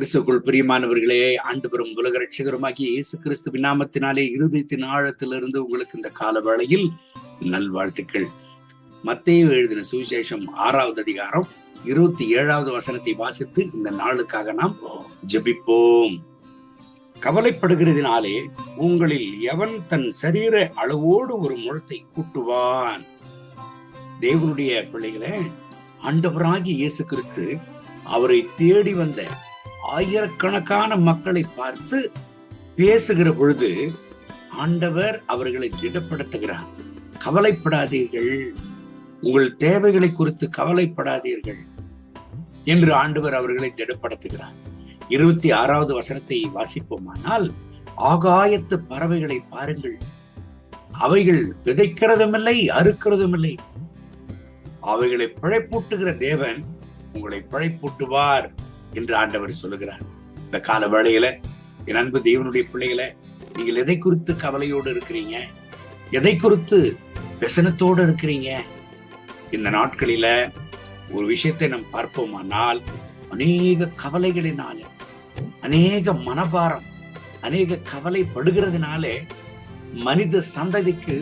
கிறிஸ்துக்குள் பிரியமானவர்களே, ஆண்டவரும் உலக ரட்சகருமாகிய இயேசு கிறிஸ்துவின் நாமத்தினாலே இருதயத்தின் ஆழத்திலிருந்து உங்களுக்கு இந்த கால வேளையில் நல்வாழ்த்துக்கள். மத்தேயு எழுதின சுவிசேஷம் 6வது அதிகாரம் 27வது வசனத்தை வாசித்து இந்த நாளுக்காக நாம் ஜெபிப்போம். கவலைப்படுகிறதினாலே உங்களில் எவன் தன் சரீர அளவோடு ஒரு முழத்தை கூட்டுவான்? தேவனுடைய பிள்ளைகளே, ஆண்டவராகிய இயேசு கிறிஸ்து அவரை தேடி வந்த ஆயிரக்கணக்கான மக்களை பார்த்து பேசுகிற பொழுது ஆண்டவர் அவர்களை திடப்படுத்துகிறார். கவலைப்படாதீர்கள், உங்கள் தேவைகளை குறித்து கவலைப்படாதீர்கள் என்று ஆண்டவர் அவர்களை திடப்படுத்துகிறார். 26வது வசனத்தை வாசிப்போமானால், ஆகாயத்து பறவைகளை பாருங்கள், அவைகள் விதைக்கிறதுமில்லை, அறுக்கிறதுமில்லை, அவைகளை பிழைப்பூட்டுகிற தேவன் உங்களை பிழைப்பூட்டுவார் என்று ஆண்டவர் சொல்லுகிறார். இந்த கால வேளையில என் அன்பு தேவனுடைய பிள்ளைகளை, நீங்கள் எதை குறித்து கவலையோடு இருக்கிறீங்க? எதை குறித்து व्यसனத்தோடு இருக்கிறீங்க? இந்த நாட்களில ஒரு விஷயத்தை நாம் பார்ப்போமானால், அநேக கவலைகளினால, அநேக மனபாரம், அநேக கவலைப்படுகிறதுனாலே மனித சந்ததிக்கு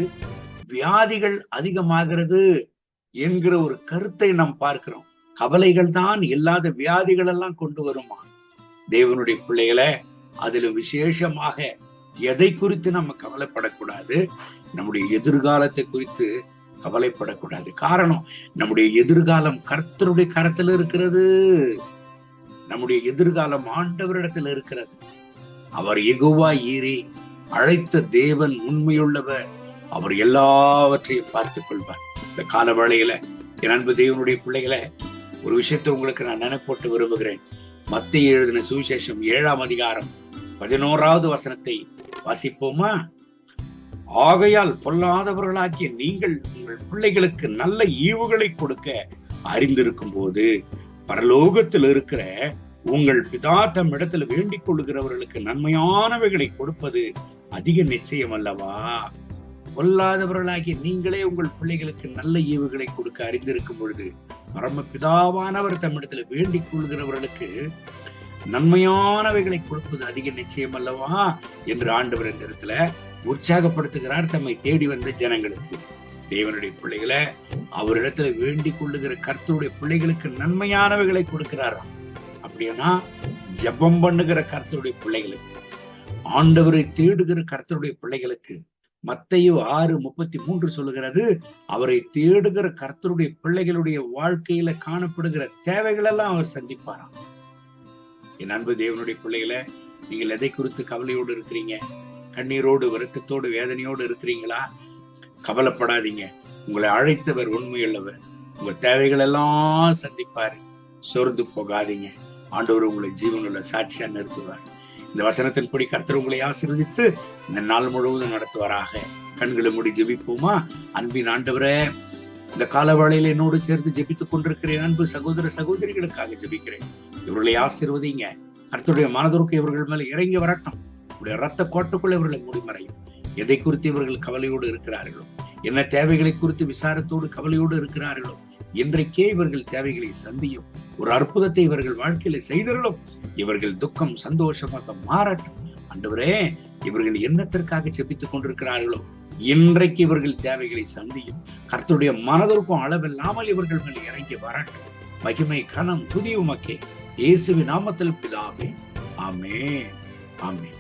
வியாதிகள் அதிகமாகிறது என்கிற ஒரு கருத்தை நாம் பார்க்கிறோம். கவலைகள் தான் இல்லாத வியாதிகள் எல்லாம் கொண்டு வருமா? தேவனுடைய பிள்ளைகளை, அதிலும் விசேஷமாக எதை குறித்து நம்ம கவலைப்படக்கூடாது? நம்முடைய எதிர்காலத்தை குறித்து கவலைப்படக்கூடாது. காரணம், நம்முடைய எதிர்காலம் கர்த்தருடைய கரத்தில் இருக்கிறது. நம்முடைய எதிர்காலம் ஆண்டவரிடத்தில் இருக்கிறது. அவர் யெகோவா ஈரே, அழைத்த தேவன் உண்மையுள்ளவர். அவர் எல்லாவற்றையும் பார்த்துக் கொள்வார். இந்த கால வேளையில என் அன்பு தேவனுடைய பிள்ளைகளை, ஒரு விஷயத்தை உங்களுக்கு நான் நினைப்போட்டு விரும்புகிறேன். மத்தேயு எழுதின சுவிசேஷம் 7ஆம் அதிகாரம் 11வது வசனத்தை வாசிப்போமா? ஆகையால் பொல்லாதவர்களாகிய நீங்கள் உங்கள் பிள்ளைகளுக்கு நல்ல ஈவுகளை கொடுக்க அறிந்திருக்கும் போது பரலோகத்தில் இருக்கிற உங்கள் பிதா தம் இடத்துல வேண்டிக் கொள்ளுகிறவர்களுக்கு நன்மையானவைகளை கொடுப்பது அதிக நிச்சயம் அல்லவா? பொல்லாதவர்களாகிய நீங்களே உங்கள் பிள்ளைகளுக்கு நல்ல ஈவுகளை கொடுக்க அறிந்திருக்கும் பொழுது பரமபிதாவானவர் தம்மிடத்துல வேண்டிக் கொள்கிறவர்களுக்கு நன்மையானவைகளை கொடுப்பது அதிக நிச்சயம் அல்லவா என்று ஆண்டவர் இந்த இடத்துல உற்சாகப்படுத்துகிறார் தம்மை தேடி வந்த ஜனங்களுக்கு. தேவனுடைய பிள்ளைகளை, அவரிடத்துல வேண்டிக் கொள்ளுகிற கர்த்தருடைய பிள்ளைகளுக்கு நன்மையானவைகளை கொடுக்கிறாராம். அப்படின்னா ஜெபம் பண்ணுகிற கர்த்தருடைய பிள்ளைகளுக்கு, ஆண்டவரை தேடுகிற கர்த்தருடைய பிள்ளைகளுக்கு மத்தேயு 6:33 சொல்லுகிறது, அவரை தேடுகிற கர்த்தருடைய பிள்ளைகளுடைய வாழ்க்கையில காணப்படுகிற தேவைகள் எல்லாம் அவர் சந்திப்பாராம். என் அன்பு தேவனுடைய பிள்ளைகளை, நீங்கள் எதை குறித்து கவலையோடு இருக்கிறீங்க? கண்ணீரோடு, வருத்தத்தோடு, வேதனையோடு இருக்கிறீங்களா? கவலைப்படாதீங்க. உங்களை அழைத்தவர் உண்மையுள்ளவர். உங்க தேவைகள் எல்லாம் சந்திப்பாரு. சொர்ந்து போகாதீங்க. ஆண்டவர் உங்களை ஜீவனுள்ள சாட்சியா நிறுத்துவார். இந்த வசனத்தின்படி கர்த்தர் உங்களை ஆசீர்வதித்து இந்த நாள் முழுவதும் நடத்துவாராக. கண்களை மூடி ஜெபிப்போமா? அன்பின் ஆண்டவரே, இந்த கால வேளையில என்னோடு சேர்ந்து ஜெபித்துக் கொண்டிருக்கிறேன் அன்பு சகோதர சகோதரிகளுக்காக ஜெபிக்கிறேன். இவர்களை ஆசீர்வதிங்க. கர்த்தருடைய மனதிற்கு இவர்கள் மேல இறங்கி வரட்டும். உடைய ரத்த கோட்டுக்குள்ள இவர்களை முடிமறையும். எதை குறித்து இவர்கள் கவலையோடு இருக்கிறார்களோ, என்ன தேவைகளை குறித்து விசாரத்தோடு கவலையோடு இருக்கிறார்களோ, இன்றைக்கே இவர்கள் தேவைகளை சந்தியும். ஒரு அற்புதத்தை இவர்கள் வாழ்க்கையில செய்தர்களும். இவர்கள் துக்கம் சந்தோஷமாக மாறட்டும். ஆண்டவரே, இவர்கள் என்னத்திற்காக ஜெபித்துக் கொண்டிருக்கிறார்களோ, இன்றைக்கு இவர்கள் தேவைகளை சந்தியும். கர்த்தருடைய மனதிற்கும் அளவில்லாமல் இவர்கள் மேல் இறங்கி வரட்டும். மகிமை கனம் துதி உமக்கே. இயேசுவின் நாமத்தில் பிதாவே, ஆமென், ஆமென்.